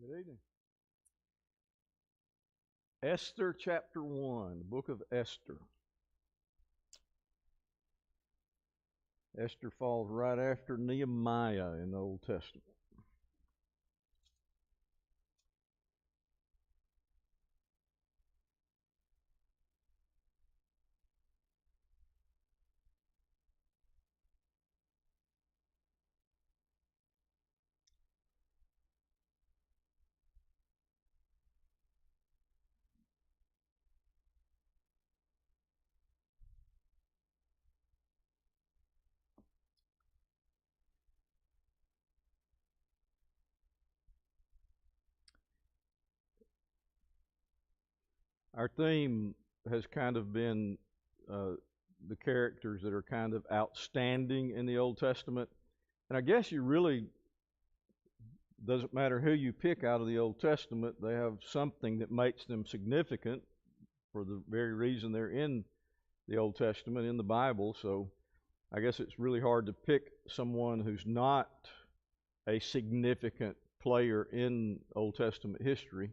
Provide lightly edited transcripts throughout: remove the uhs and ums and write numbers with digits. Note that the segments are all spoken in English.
Good evening. Esther chapter 1, the book of Esther. Esther falls right after Nehemiah in the Old Testament. Our theme has kind of been uh, the characters that are kind of outstanding in the Old Testament. And I guess you really doesn't matter who you pick out of the Old Testament, they have something that makes them significant for the very reason they're in the Old Testament, in the Bible. So I guess it's really hard to pick someone who's not a significant player in Old Testament history.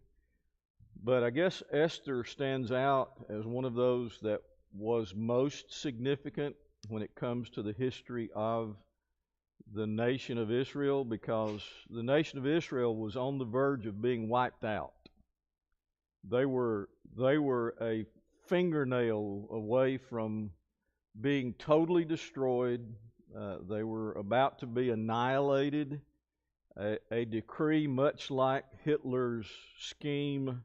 But I guess Esther stands out as one of those that was most significant when it comes to the history of the nation of Israel, because the nation of Israel was on the verge of being wiped out. They were a fingernail away from being totally destroyed. They were about to be annihilated. A decree much like Hitler's scheme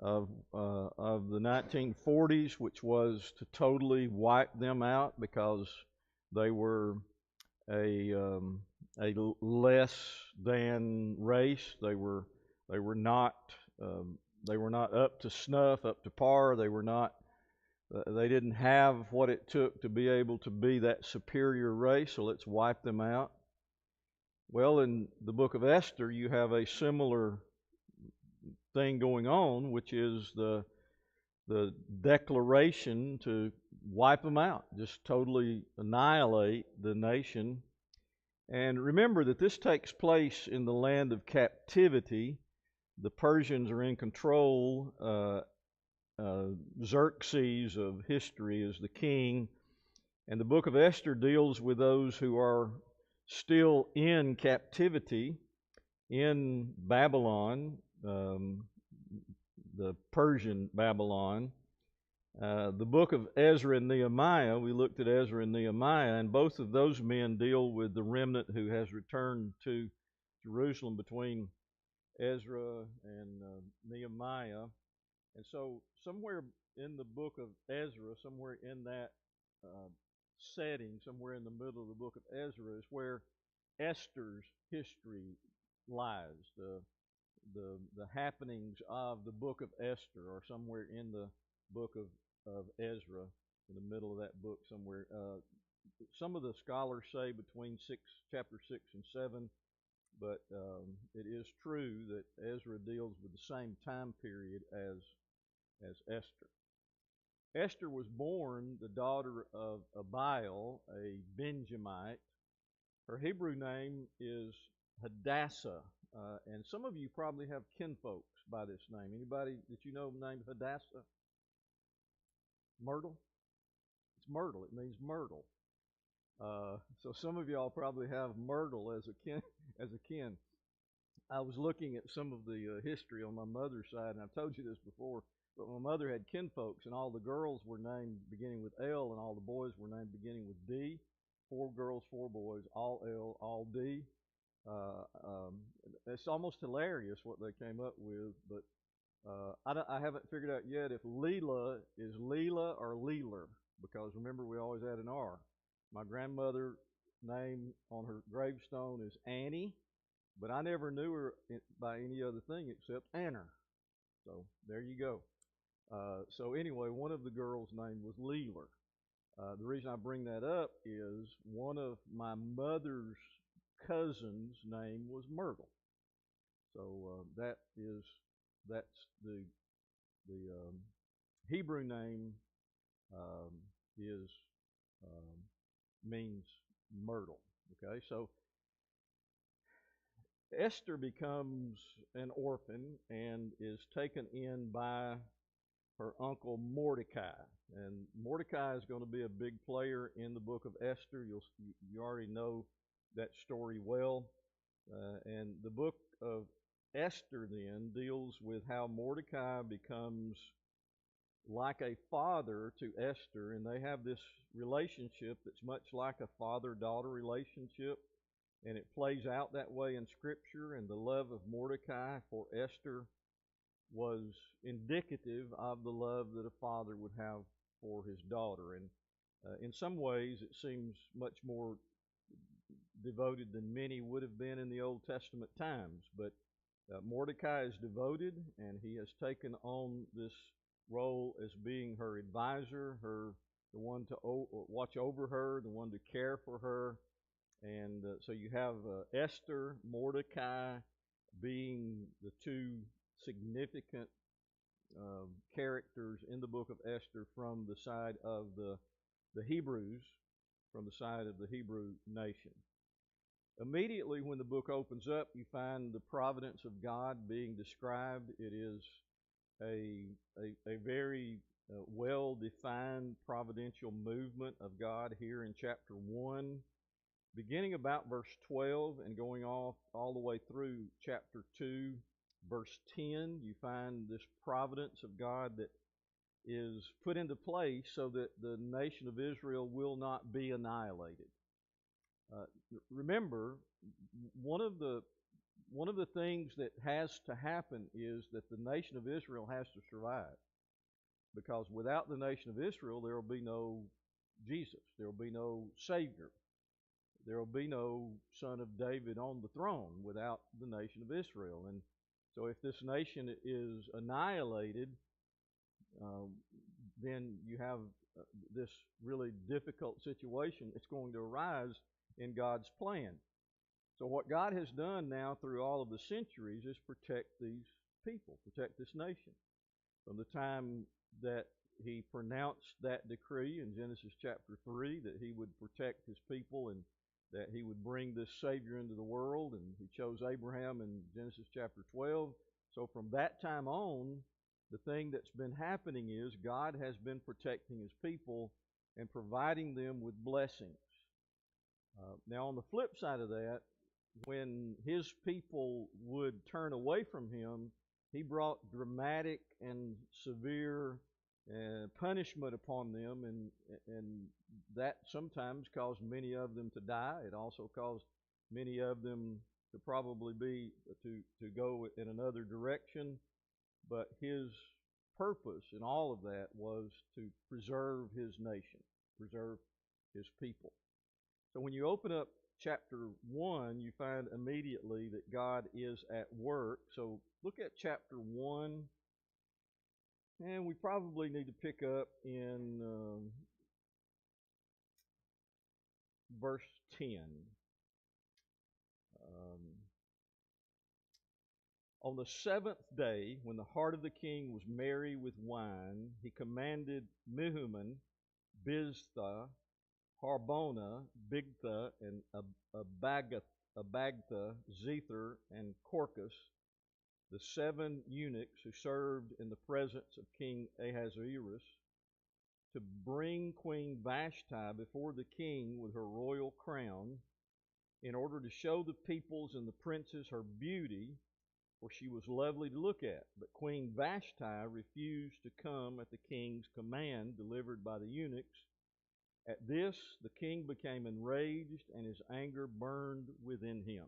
of the 1940s, which was to totally wipe them out because they were a less than race. They were not um, they were not up to snuff, up to par. They didn't have what it took to be able to be that superior race. So let's wipe them out. Well, in the book of Esther, you have a similar thing going on, which is the declaration to wipe them out, just totally annihilate the nation. And remember that this takes place in the land of captivity. The Persians are in control. Xerxes of history is the king. And the book of Esther deals with those who are still in captivity in Babylon, the Persian Babylon. The book of Ezra and Nehemiah, we looked at Ezra and Nehemiah, and both of those men deal with the remnant who has returned to Jerusalem between Ezra and Nehemiah. And so, somewhere in the book of Ezra, somewhere in that uh, setting, somewhere in the middle of the book of Ezra, is where Esther's history lies. The happenings of the book of Esther are somewhere in the book of Ezra, in the middle of that book somewhere. Some of the scholars say between chapter 6 and 7, but it is true that Ezra deals with the same time period as Esther. Esther was born the daughter of Abiel, a Benjamite. Her Hebrew name is Hadassah, and some of you probably have kinfolks by this name. Anybody that you know named Hadassah? Myrtle? It's Myrtle. It means myrtle. So some of y'all probably have Myrtle as a kin. As a kin. I was looking at some of the history on my mother's side, and I've told you this before, but my mother had kinfolks, and all the girls were named beginning with L, and all the boys were named beginning with D. 4 girls, 4 boys, all L, all D. Uh, um, it's almost hilarious what they came up with, but I haven't figured out yet if Leela is Leela or Leeler, because remember we always add an R. My grandmother name on her gravestone is Annie, but I never knew her by any other thing except Anner. So there you go. So anyway, one of the girls' name was Leeler. The reason I bring that up is one of my mother's cousins' name was Myrtle. So that's the Hebrew name um, is um, means myrtle. Okay, so Esther becomes an orphan and is taken in by her uncle Mordecai. And Mordecai is going to be a big player in the book of Esther. You already know that story well. And the book of Esther then deals with how Mordecai becomes like a father to Esther, and they have this relationship that's much like a father-daughter relationship, and it plays out that way in Scripture. And the love of Mordecai for Esther was indicative of the love that a father would have for his daughter. And in some ways, it seems much more devoted than many would have been in the Old Testament times. But Mordecai is devoted, and he has taken on this role as being her advisor, the one to watch over her, the one to care for her. And so you have Esther, Mordecai being the two significant characters in the book of Esther from the side of the Hebrews, from the side of the Hebrew nation. Immediately when the book opens up, you find the providence of God being described. It is a very well-defined providential movement of God here in chapter 1, beginning about verse 12 and going all the way through chapter 2, verse 10. You find this providence of God that is put into place so that the nation of Israel will not be annihilated. Remember, one of the things that has to happen is that the nation of Israel has to survive. Because without the nation of Israel, there will be no Jesus. There will be no Savior. There will be no son of David on the throne without the nation of Israel. And so if this nation is annihilated, then you have this really difficult situation that's going to arise in God's plan. So what God has done now through all of the centuries is protect these people, protect this nation. From the time that he pronounced that decree in Genesis chapter 3 that he would protect his people and that he would bring this Savior into the world, and he chose Abraham in Genesis chapter 12. So from that time on, the thing that's been happening is God has been protecting his people and providing them with blessings. Now on the flip side of that, when his people would turn away from him, he brought dramatic and severe punishment upon them, and that sometimes caused many of them to die. It also caused many of them to probably to go in another direction. But his purpose in all of that was to preserve his nation, preserve his people. So when you open up chapter 1, you find immediately that God is at work. So look at chapter 1, and we probably need to pick up in verse 10. On the 7th day, when the heart of the king was merry with wine, he commanded Mehuman, Biztha, Harbona, Bigtha, and Abagtha, Zether, and Corcus, the 7 eunuchs who served in the presence of King Ahasuerus, to bring Queen Vashti before the king with her royal crown, in order to show the peoples and the princes her beauty, for she was lovely to look at. But Queen Vashti refused to come at the king's command delivered by the eunuchs. At this, the king became enraged, and his anger burned within him.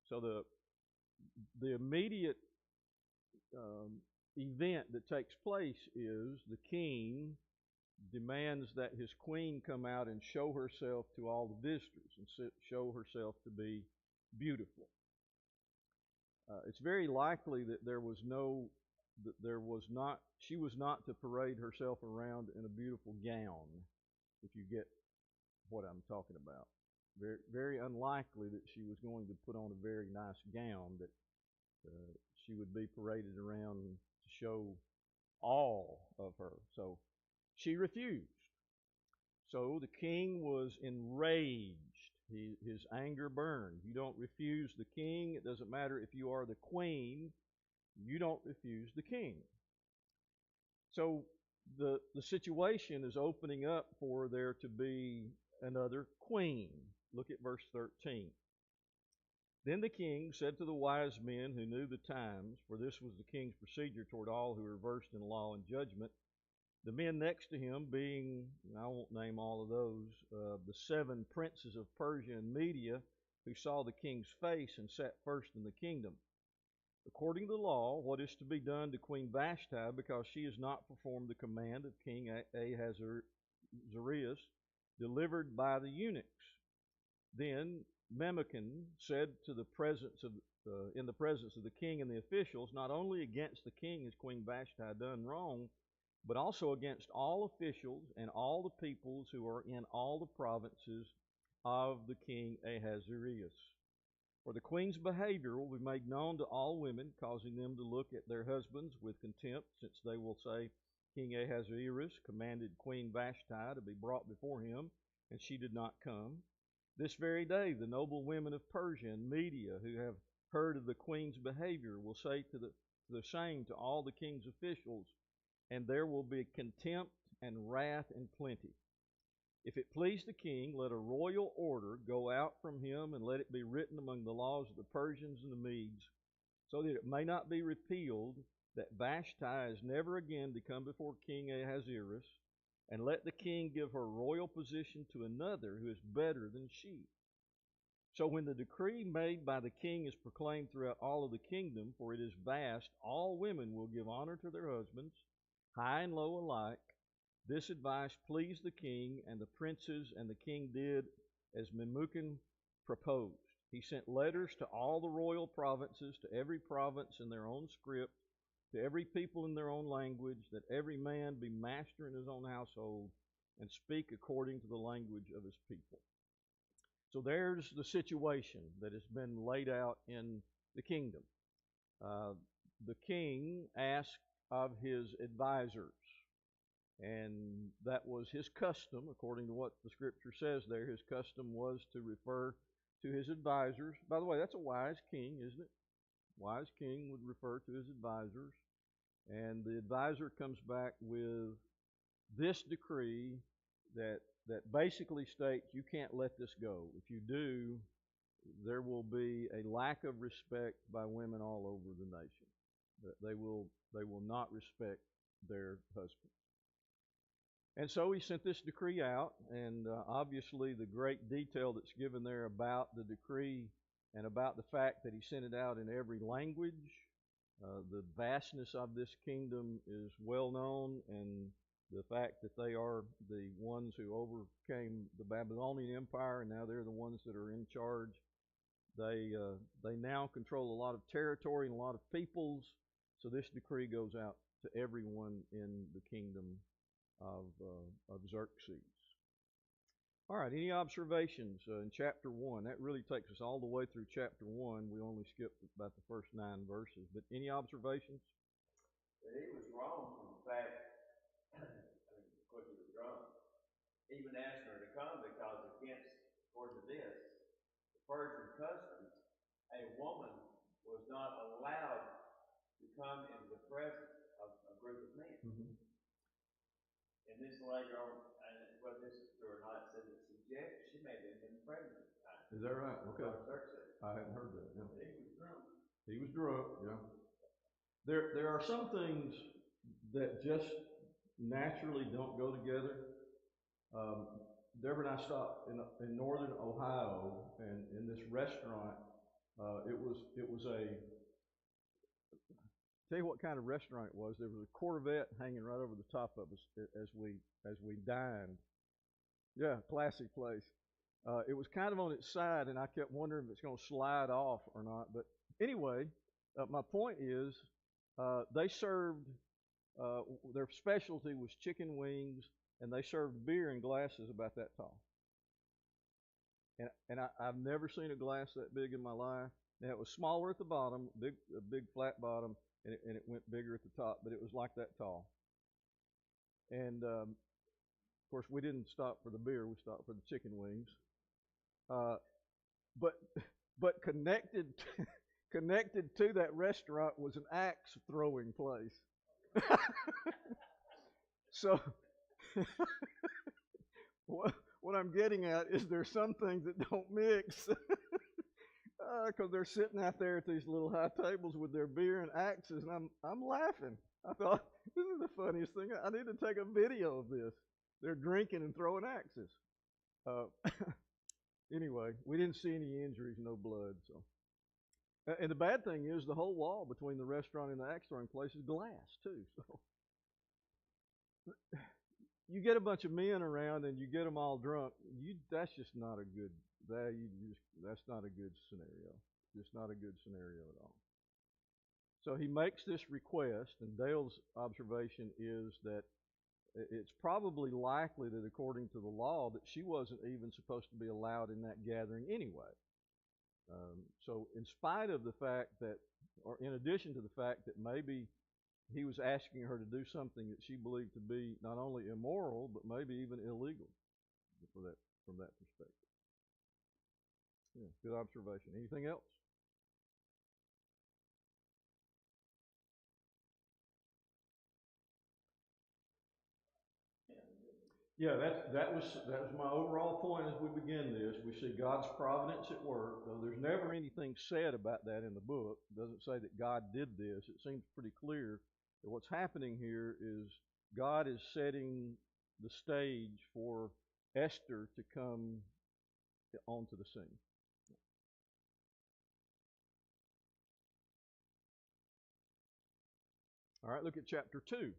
So the immediate event that takes place is the king demands that his queen come out and show herself to all the visitors and show herself to be beautiful. It's very likely that she was not to parade herself around in a beautiful gown, if you get what I'm talking about. Very, very unlikely that she was going to put on a very nice gown, that she would be paraded around to show all of her. So she refused. So the king was enraged. His anger burned. You don't refuse the king. It doesn't matter if you are the queen. You don't refuse the king. So the situation is opening up for there to be another queen. Look at verse 13. Then the king said to the wise men who knew the times, for this was the king's procedure toward all who were versed in law and judgment, the men next to him being, I won't name all of those, the 7 princes of Persia and Media who saw the king's face and sat first in the kingdom. According to the law, what is to be done to Queen Vashti, because she has not performed the command of King Ahasuerus, delivered by the eunuchs. Then Memucan said to in the presence of the king and the officials, not only against the king has Queen Vashti done wrong, but also against all officials and all the peoples who are in all the provinces of the king Ahasuerus. For the queen's behavior will be made known to all women, causing them to look at their husbands with contempt, since they will say, King Ahasuerus commanded Queen Vashti to be brought before him, and she did not come. This very day the noble women of Persia and Media who have heard of the queen's behavior will say to the same to all the king's officials, and there will be contempt and wrath in plenty. If it please the king, let a royal order go out from him, and let it be written among the laws of the Persians and the Medes, so that it may not be repealed, that Vashti is never again to come before King Ahasuerus, and let the king give her royal position to another who is better than she. So when the decree made by the king is proclaimed throughout all of the kingdom, for it is vast, all women will give honor to their husbands, high and low alike. This advice pleased the king and the princes, and the king did as Memucan proposed. He sent letters to all the royal provinces, to every province in their own script, to every people in their own language, that every man be master in his own household and speak according to the language of his people. So there's the situation that has been laid out in the kingdom. The king asked of his advisors, and that was his custom, according to what the scripture says there. His custom was to refer to his advisors. By the way, that's a wise king, isn't it? Wise king would refer to his advisors, and the advisor comes back with this decree that basically states you can't let this go. If you do, there will be a lack of respect by women all over the nation. They will not respect their husband. And so he sent this decree out, and obviously the great detail that's given there about the decree and about the fact that he sent it out in every language. The vastness of this kingdom is well known, and the fact that they are the ones who overcame the Babylonian Empire, and now they're the ones that are in charge. They now control a lot of territory and a lot of peoples, so this decree goes out to everyone in the kingdom of Xerxes. All right, any observations in chapter 1? That really takes us all the way through chapter 1. We only skipped about the first 9 verses, but any observations? That he was wrong from the fact, of course he was drunk, even asking her to come, because against, according to this, the Persian customs, a woman was not allowed to come into the presence of a group of men. Mm-hmm. And this later on, whether this is true or not, says it suggests she may have been pregnant at the time. Is that right? Okay. I hadn't heard that. Yeah. He was drunk. He was drunk, yeah. There are some things that just naturally don't go together. Deborah and I stopped in northern Ohio, and in this restaurant, it was a, tell you what kind of restaurant it was. There was a Corvette hanging right over the top of us as we dined. Yeah, classy place. It was kind of on its side, and I kept wondering if it's going to slide off or not. But anyway, my point is, they served, their specialty was chicken wings, and they served beer in glasses about that tall. And I've never seen a glass that big in my life. Now, it was smaller at the bottom, a big flat bottom, and it went bigger at the top, but it was like that tall. And of course, we didn't stop for the beer; we stopped for the chicken wings. Uh, but but connected to that restaurant was an axe throwing place. So what I'm getting at is there's some things that don't mix because they're sitting out there at these little high tables with their beer and axes, and I'm laughing. I thought this is the funniest thing. I need to take a video of this. They're drinking and throwing axes. Uh, anyway, we didn't see any injuries, no blood. So, and the bad thing is the whole wall between the restaurant and the axe throwing place is glass too. So you get a bunch of men around and you get them all drunk. That's just not a good. That's not a good scenario. Just not a good scenario at all. So he makes this request, and Dale's observation is that it's probably likely that according to the law that she wasn't even supposed to be allowed in that gathering anyway. So in spite of the fact that, or in addition to the fact that maybe he was asking her to do something that she believed to be not only immoral, but maybe even illegal from that perspective. Yeah, good observation. Anything else? Yeah, that was my overall point as we begin this. We see God's providence at work, though there's never anything said about that in the book. It doesn't say that God did this. It seems pretty clear that what's happening here is God is setting the stage for Esther to come onto the scene. All right, look at chapter 2.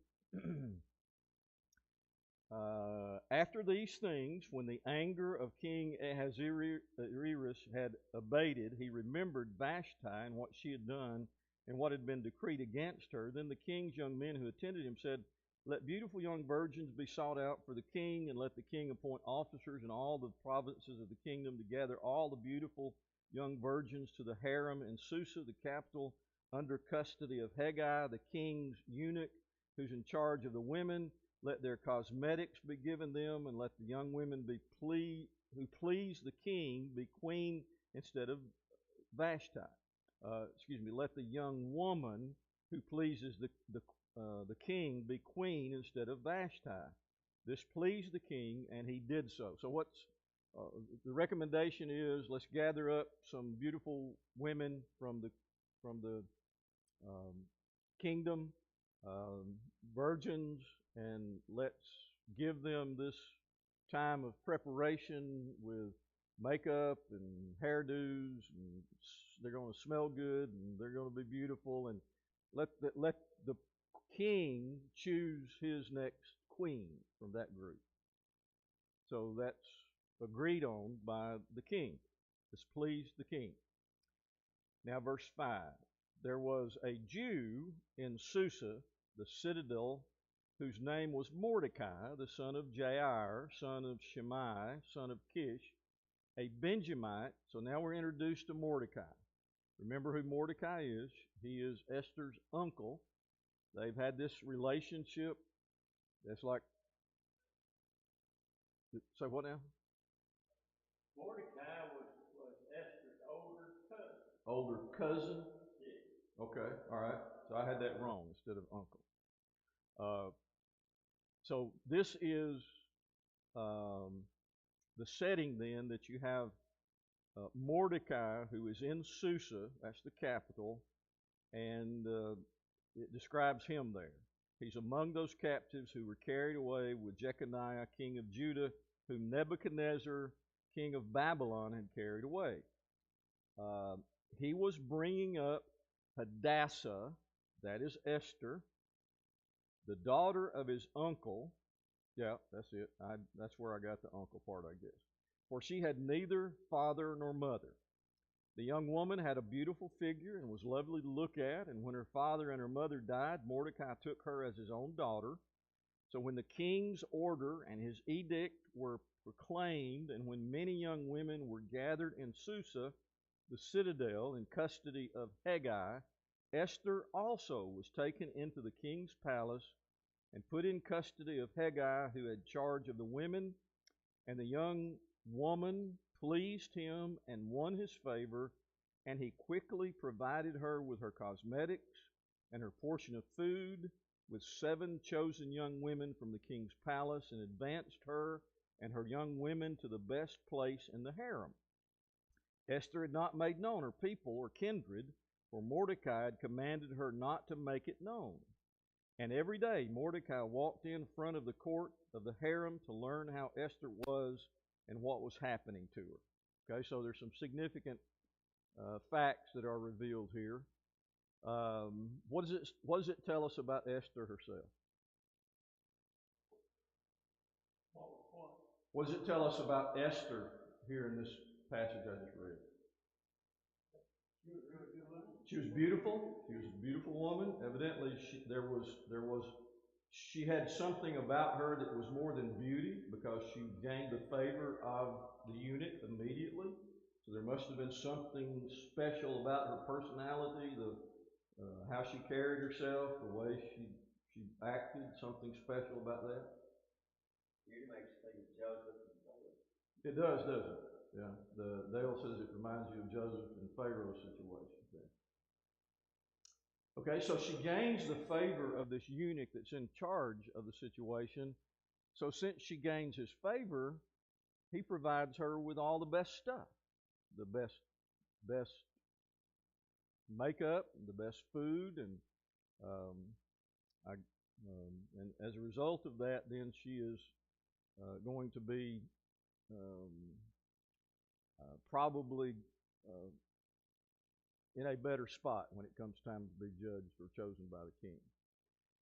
After these things, when the anger of King Ahasuerus had abated, he remembered Vashti and what she had done and what had been decreed against her. Then the king's young men who attended him said, "Let beautiful young virgins be sought out for the king, and let the king appoint officers in all the provinces of the kingdom to gather all the beautiful young virgins to the harem in Susa, the capital, under custody of Hegai, the king's eunuch, who's in charge of the women. Let their cosmetics be given them, and let the young women who please the king be queen instead of Vashti. Let the young woman who pleases the king be queen instead of Vashti." This pleased the king, and he did so. So uh, the recommendation is? Let's gather up some beautiful women from the um, kingdom, um, virgins, and let's give them this time of preparation with makeup and hairdos, and they're going to smell good and they're going to be beautiful, and let the king choose his next queen from that group. So that's agreed on by the king. This pleased the king. Now, verse 5. There was a Jew in Susa, the citadel, whose name was Mordecai, the son of Jair, son of Shimei, son of Kish, a Benjamite. So now we're introduced to Mordecai. Remember who Mordecai is? He is Esther's uncle. They've had this relationship that's like, say what now? Mordecai was Esther's older cousin. Older cousin? Yeah. Okay, all right. So I had that wrong instead of uncle. So this is um, the setting then that you have Mordecai, who is in Susa, that's the capital, and it describes him there. He's among those captives who were carried away with Jeconiah, king of Judah, whom Nebuchadnezzar, king of Babylon, had carried away. He was bringing up Hadassah, that is Esther, the daughter of his uncle. Yeah, that's it. That's where I got the uncle part, I guess. For she had neither father nor mother. The young woman had a beautiful figure and was lovely to look at, and when her father and her mother died, Mordecai took her as his own daughter. So when the king's order and his edict were proclaimed, and when many young women were gathered in Susa, the citadel, in custody of Hegai, Esther also was taken into the king's palace and put in custody of Hegai, who had charge of the women. And the young woman pleased him and won his favor, and he quickly provided her with her cosmetics and her portion of food, with 7 chosen young women from the king's palace, and advanced her and her young women to the best place in the harem. Esther had not made known her people or kindred, for Mordecai had commanded her not to make it known. And every day Mordecai walked in front of the court of the harem to learn how Esther was and what was happening to her. Okay, so there's some significant facts that are revealed here. What does it tell us about Esther herself? What does it tell us about Esther here in this passage I just read? She was beautiful. She was a beautiful woman. Evidently, she had something about her that was more than beauty, because she gained the favor of the eunuch immediately. So there must have been something special about her personality, how she carried herself, the way she acted, something special about that. Beauty makes you think of Joseph and Pharaoh. It does, doesn't it? Yeah. Dale says it reminds you of Joseph and Pharaoh's situation. Okay, so she gains the favor of this eunuch that's in charge of the situation. So since she gains his favor, he provides her with all the best stuff, the best makeup, the best food, and and as a result of that, then she is going to be probably in a better spot when it comes time to be judged or chosen by the king.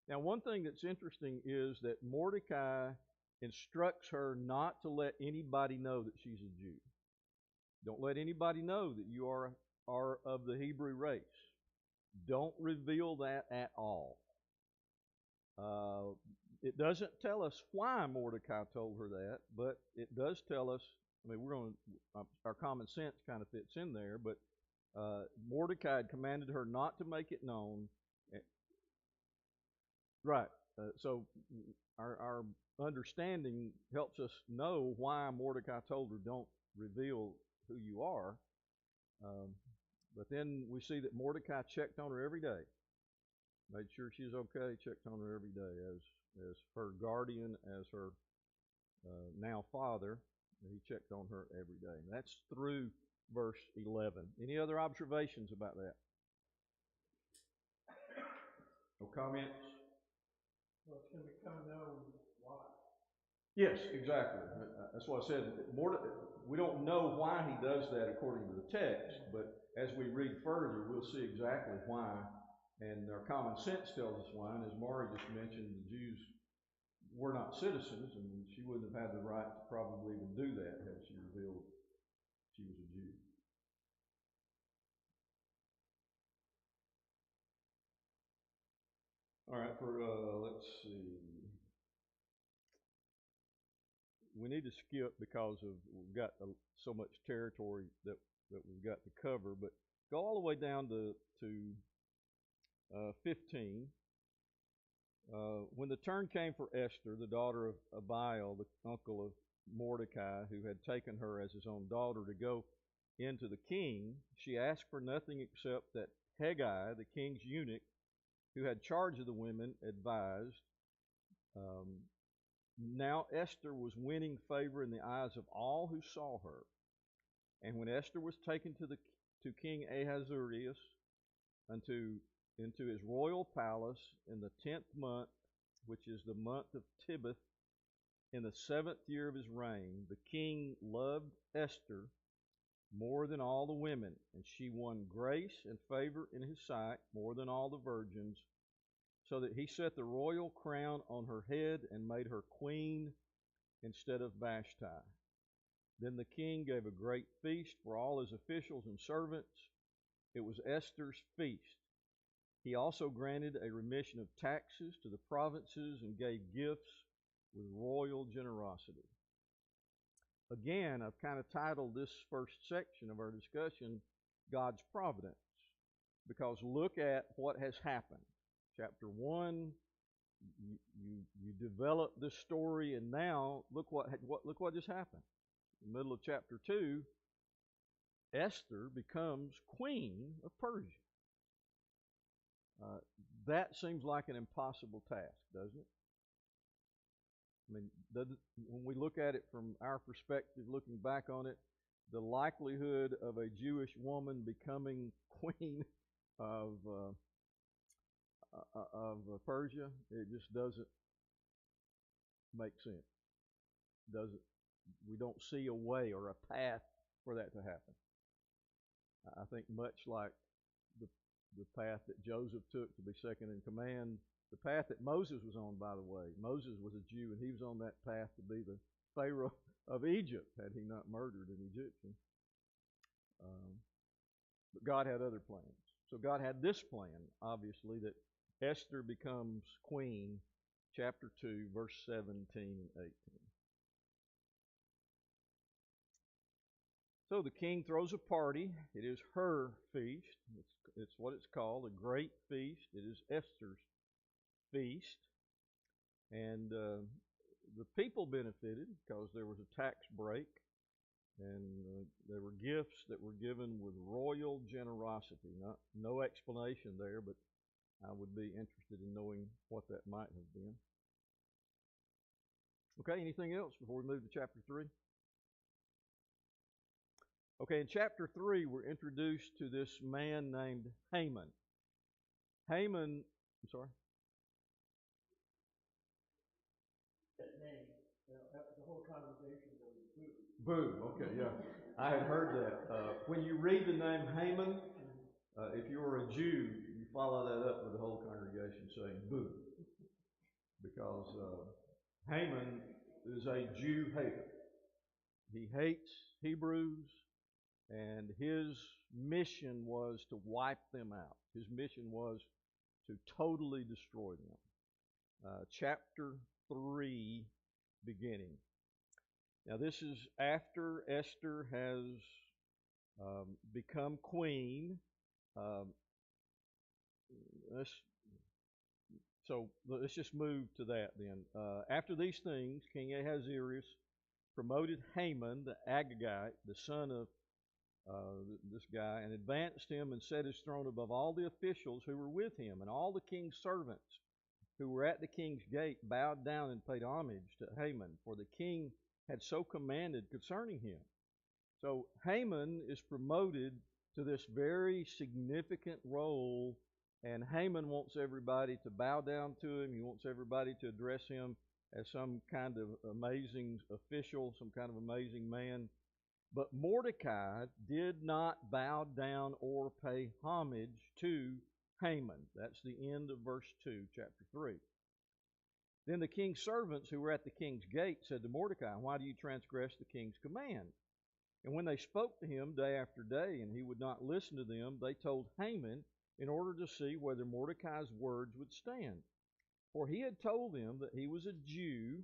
Now, one thing that's interesting is that Mordecai instructs her not to let anybody know that she's a Jew. Don't let anybody know that you are of the Hebrew race. Don't reveal that at all. It doesn't tell us why Mordecai told her that, but it does tell us. I mean, our common sense kind of fits in there, but Mordecai had commanded her not to make it known. Right. So our understanding helps us know why Mordecai told her, don't reveal who you are. But then we see that Mordecai checked on her every day, made sure she's okay, checked on her every day as her guardian, as her now father. He checked on her every day. And that's through verse 11. Any other observations about that? No comments? Well, it's going to become known why. Yes, exactly. That's what I said. We don't know why he does that according to the text, but as we read further, we'll see exactly why. And our common sense tells us why. And as Mari just mentioned, the Jews were not citizens, and she wouldn't have had the right to probably even do that had she revealed she was a Jew. All right, let's see. We need to skip because we've got so much territory that we've got to cover, but go all the way down to 15. When the turn came for Esther, the daughter of Abiel, the uncle of Mordecai, who had taken her as his own daughter, to go into the king, she asked for nothing except that Hegai, the king's eunuch, who had charge of the women, advised. Now Esther was winning favor in the eyes of all who saw her. And when Esther was taken to King Ahasuerus into his royal palace in the 10th month, which is the month of Tebeth, in the 7th year of his reign, the king loved Esther more than all the women, and she won grace and favor in his sight more than all the virgins, so that he set the royal crown on her head and made her queen instead of Vashti. Then the king gave a great feast for all his officials and servants. It was Esther's feast. He also granted a remission of taxes to the provinces and gave gifts with royal generosity. Again, I've kind of titled this first section of our discussion, God's Providence, because look at what has happened. Chapter 1, you develop this story, and now look what just happened. in the middle of chapter 2, Esther becomes queen of Persia. That seems like an impossible task, doesn't it? I mean, when we look at it from our perspective, looking back on it, the likelihood of a Jewish woman becoming queen of Persia, it just doesn't make sense. Doesn't we don't see a way or a path for that to happen. I think much like the path that Joseph took to be second in command, the path that Moses was on, by the way. Moses was a Jew, and he was on that path to be the Pharaoh of Egypt had he not murdered an Egyptian. But God had other plans. So God had this plan, obviously, that Esther becomes queen, chapter 2, verse 17 and 18. So the king throws a party. It is her feast. It's what it's called, a great feast. It is Esther's feast. And the people benefited because there was a tax break, and there were gifts that were given with royal generosity. No explanation there, but I would be interested in knowing what that might have been. Okay, anything else before we move to chapter 3? Okay, in chapter 3, we're introduced to this man named Haman. Haman, I'm sorry? That name, the whole congregation goes boo. Boo, okay, yeah. I had heard that. When you read the name Haman, if you were a Jew, you follow that up with the whole congregation saying boo. Because Haman is a Jew hater. He hates Hebrews, and his mission was to wipe them out. His mission was to totally destroy them. Chapter 3 beginning. Now, this is after Esther has become queen. Let's just move to that then. After these things, King Ahasuerus promoted Haman the Agagite, the son of this guy, and advanced him and set his throne above all the officials who were with him, and all the king's servants who were at the king's gate bowed down and paid homage to Haman, for the king had so commanded concerning him. So Haman is promoted to this very significant role, and Haman wants everybody to bow down to him. He wants everybody to address him as some kind of amazing official, some kind of amazing man. But Mordecai did not bow down or pay homage to Haman. That's the end of verse 2, chapter 3. Then the king's servants who were at the king's gate said to Mordecai, "Why do you transgress the king's command?" And when they spoke to him day after day, and he would not listen to them, they told Haman in order to see whether Mordecai's words would stand. For he had told them that he was a Jew,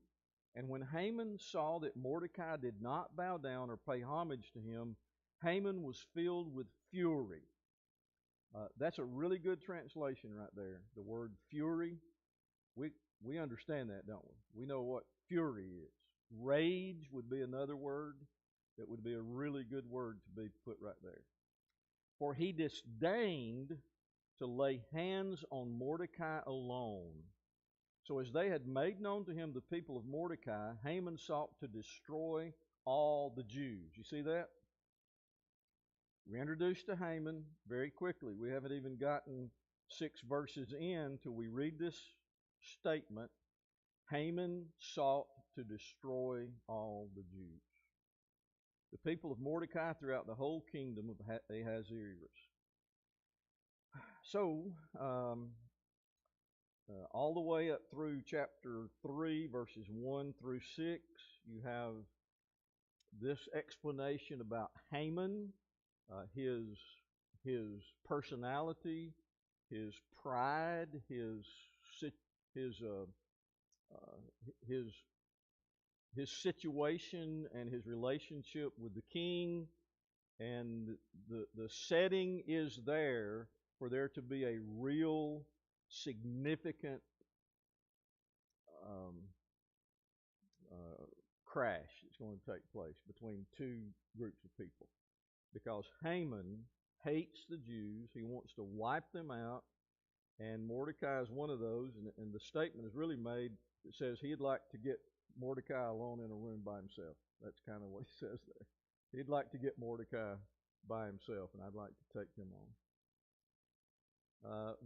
and when Haman saw that Mordecai did not bow down or pay homage to him, Haman was filled with fury. That's a really good translation right there, the word fury. We understand that, don't we? We know what fury is. Rage would be another word that would be a really good word to be put right there. For he disdained to lay hands on Mordecai alone. So as they had made known to him the people of Mordecai, Haman sought to destroy all the Jews. You see that? We're introduced to Haman very quickly. We haven't even gotten 6 verses in till we read this statement. Haman sought to destroy all the Jews. The people of Mordecai throughout the whole kingdom of Ahasuerus. So, all the way up through chapter 3, verses 1 through 6, you have this explanation about Haman, his personality, his pride, his situation and his relationship with the king, and the setting is there for there to be a real significant crash that's going to take place between two groups of people. Because Haman hates the Jews, he wants to wipe them out, and Mordecai is one of those, and the statement is really made that says he'd like to get Mordecai alone in a room by himself. That's kind of what he says there. He'd like to get Mordecai by himself, and I'd like to take him on.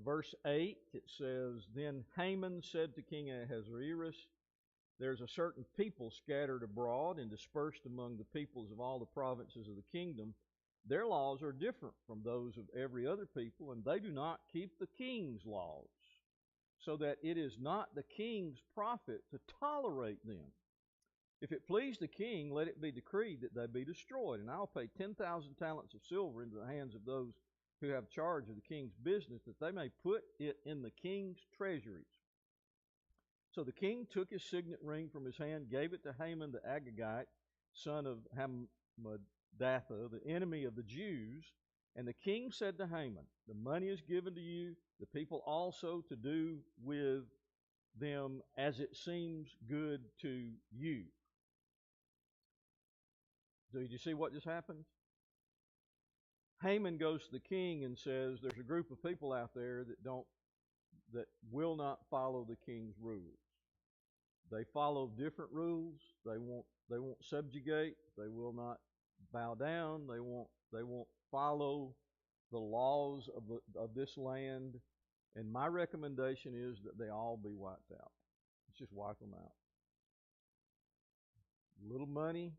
Verse 8, it says, Then Haman said to King Ahasuerus, There's a certain people scattered abroad and dispersed among the peoples of all the provinces of the kingdom. Their laws are different from those of every other people, and they do not keep the king's laws, so that it is not the king's profit to tolerate them. If it please the king, let it be decreed that they be destroyed, and I'll pay 10,000 talents of silver into the hands of those who have charge of the king's business, that they may put it in the king's treasuries. So the king took his signet ring from his hand, gave it to Haman the Agagite, son of Hammedatha, the enemy of the Jews. And the king said to Haman, The money is given to you, the people also to do with them as it seems good to you. So did you see what just happened? Haman goes to the king and says, There's a group of people out there that will not follow the king's rules. They follow different rules. They won't subjugate. They will not bow down. They won't follow the laws of this land. And my recommendation is that they all be wiped out. Let's just wipe them out. A little money,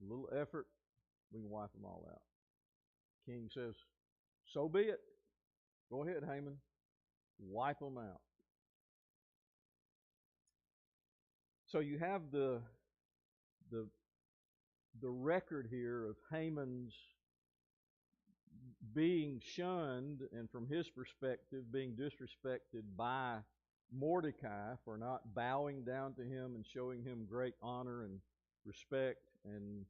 a little effort, we can wipe them all out. King says, So be it. Go ahead, Haman. Wipe them out. So you have the record here of Haman's being shunned, and from his perspective, being disrespected by Mordecai for not bowing down to him and showing him great honor and respect, and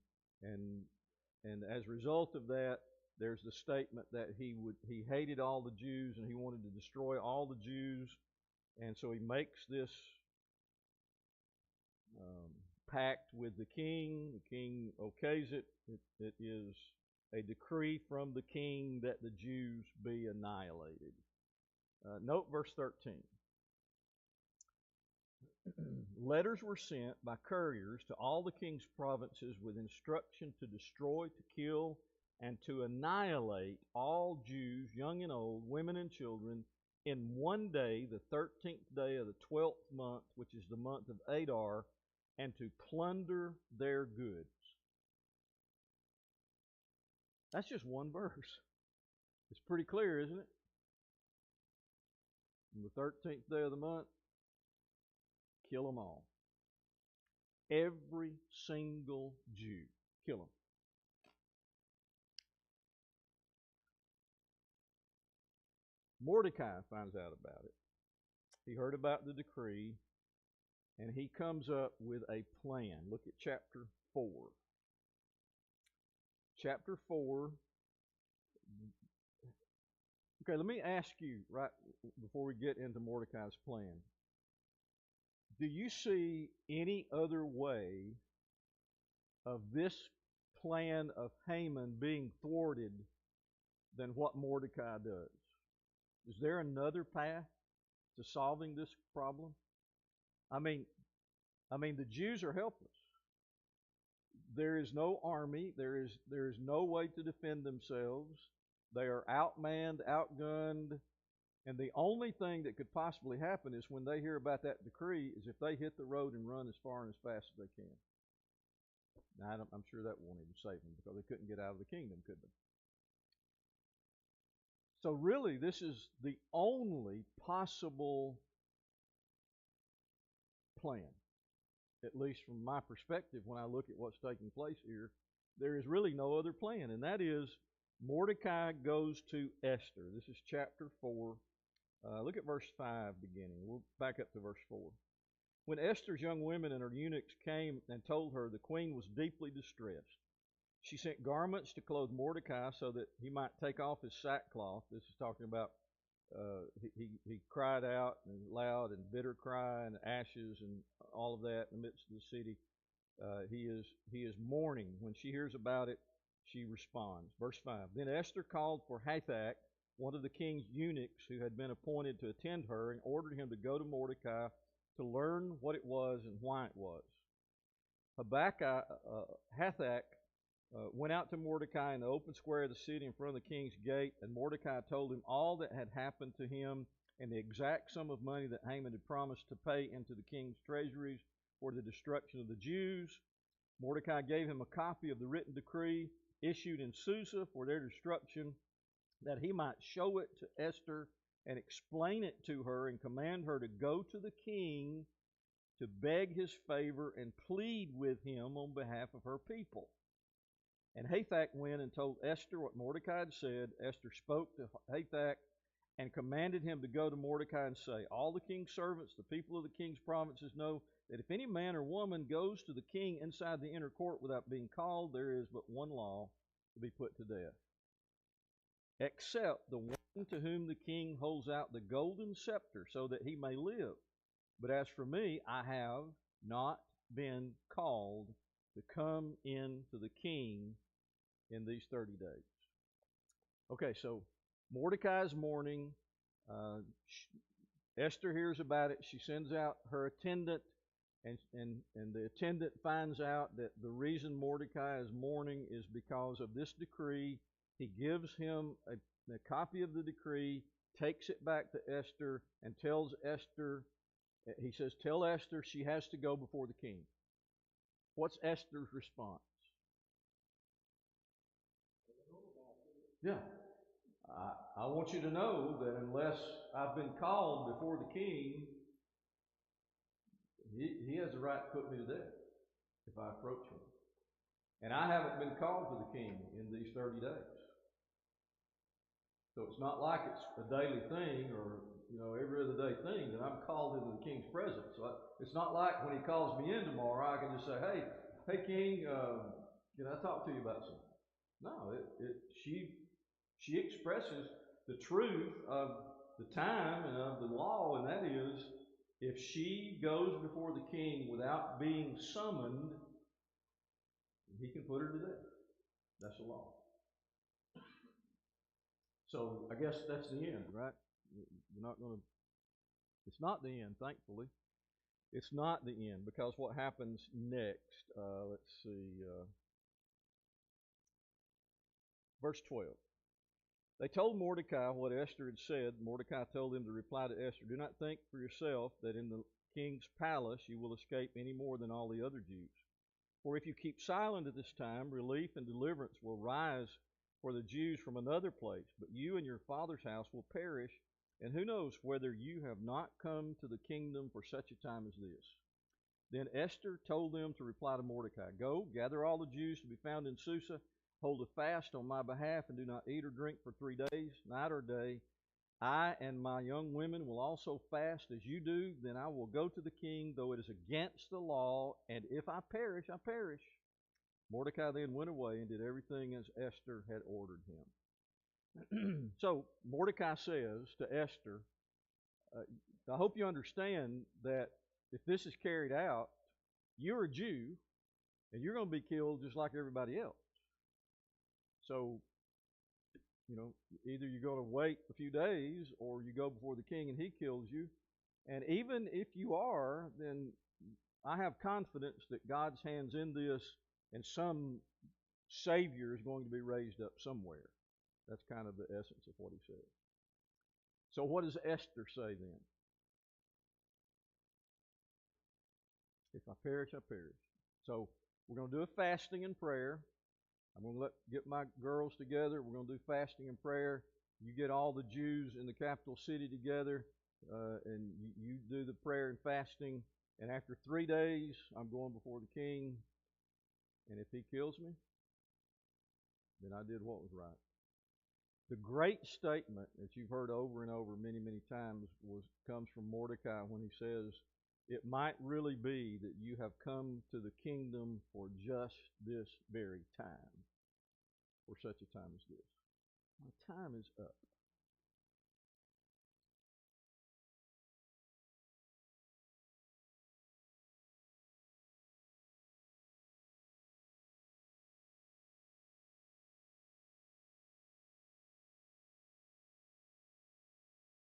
as a result of that, there's the statement that he hated all the Jews and he wanted to destroy all the Jews, and so he makes this pact with the king. The king okays it. It is a decree from the king that the Jews be annihilated. Note verse 13. Letters were sent by couriers to all the king's provinces with instruction to destroy, to kill, and to annihilate all Jews, young and old, women and children, in one day, the 13th day of the 12th month, which is the month of Adar, and to plunder their goods. That's just one verse. It's pretty clear, isn't it? On the 13th day of the month, kill them all. Every single Jew, kill them. Mordecai finds out about it. He heard about the decree, and he comes up with a plan. Look at chapter 4. Chapter 4. Okay, let me ask you right before we get into Mordecai's plan. Do you see any other way of this plan of Haman being thwarted than what Mordecai does? Is there another path to solving this problem? I mean, the Jews are helpless. There is no army. There is no way to defend themselves. They are outmanned, outgunned, and the only thing that could possibly happen is when they hear about that decree is if they hit the road and run as far and as fast as they can. Now, I'm sure that won't even save them because they couldn't get out of the kingdom, could they? So really, this is the only possible plan, at least from my perspective when I look at what's taking place here. There is really no other plan, and that is Mordecai goes to Esther. This is chapter 4. Look at verse 5 beginning. We'll back up to verse 4. When Esther's young women and her eunuchs came and told her, the queen was deeply distressed. She sent garments to clothe Mordecai so that he might take off his sackcloth. This is talking about he cried out and loud and bitter cry and ashes and all of that in the midst of the city. he is mourning. When she hears about it, she responds. Verse 5. Then Esther called for Hathach, one of the king's eunuchs who had been appointed to attend her, and ordered him to go to Mordecai to learn what it was and why it was. Hathach went out to Mordecai in the open square of the city in front of the king's gate, and Mordecai told him all that had happened to him and the exact sum of money that Haman had promised to pay into the king's treasuries for the destruction of the Jews. Mordecai gave him a copy of the written decree issued in Susa for their destruction, that he might show it to Esther and explain it to her and command her to go to the king to beg his favor and plead with him on behalf of her people. And Hathach went and told Esther what Mordecai had said. Esther spoke to Hathach and commanded him to go to Mordecai and say, all the king's servants, the people of the king's provinces, know that if any man or woman goes to the king inside the inner court without being called, there is but one law: to be put to death, except the one to whom the king holds out the golden scepter so that he may live. But as for me, I have not been called to come in to the king in these 30 days. Okay, so Mordecai's mourning. Esther hears about it. She sends out her attendant, and the attendant finds out that the reason Mordecai is mourning is because of this decree. He gives him a copy of the decree, takes it back to Esther, and tells Esther, he says, tell Esther she has to go before the king. What's Esther's response? Yeah. I want you to know that unless I've been called before the king, he has the right to put me to death if I approach him. And I haven't been called to the king in these 30 days. So it's not like it's a daily thing or every other day thing that I'm called into the king's presence. So it's not like when he calls me in tomorrow, I can just say, hey king, can I talk to you about something? No, she expresses the truth of the time and of the law, and that is, if she goes before the king without being summoned, he can put her to death. That's the law. So I guess that's the end, right? It's not the end, thankfully. It's not the end, because what happens next, let's see, verse 12. They told Mordecai what Esther had said. Mordecai told them to reply to Esther, do not think for yourself that in the king's palace you will escape any more than all the other Jews. For if you keep silent at this time, relief and deliverance will rise for the Jews from another place, but you and your father's house will perish, and who knows whether you have not come to the kingdom for such a time as this. Then Esther told them to reply to Mordecai, go, gather all the Jews to be found in Susa, hold a fast on my behalf, and do not eat or drink for 3 days, night or day. I and my young women will also fast as you do. Then I will go to the king, though it is against the law, and if I perish, I perish. Mordecai then went away and did everything as Esther had ordered him. So Mordecai says to Esther, I hope you understand that if this is carried out, you're a Jew, and you're going to be killed just like everybody else. So, either you're going to wait a few days or you go before the king and he kills you. And even if you are, then I have confidence that God's hand's in this and some Savior is going to be raised up somewhere. That's kind of the essence of what he said. So what does Esther say then? If I perish, I perish. So we're going to do a fasting and prayer. I'm going to get my girls together. We're going to do fasting and prayer. You get all the Jews in the capital city together, and you do the prayer and fasting. And after 3 days, I'm going before the king. And if he kills me, then I did what was right. The great statement that you've heard over and over many, many times comes from Mordecai when he says, it might really be that you have come to the kingdom for just this very time, for such a time as this. My time is up.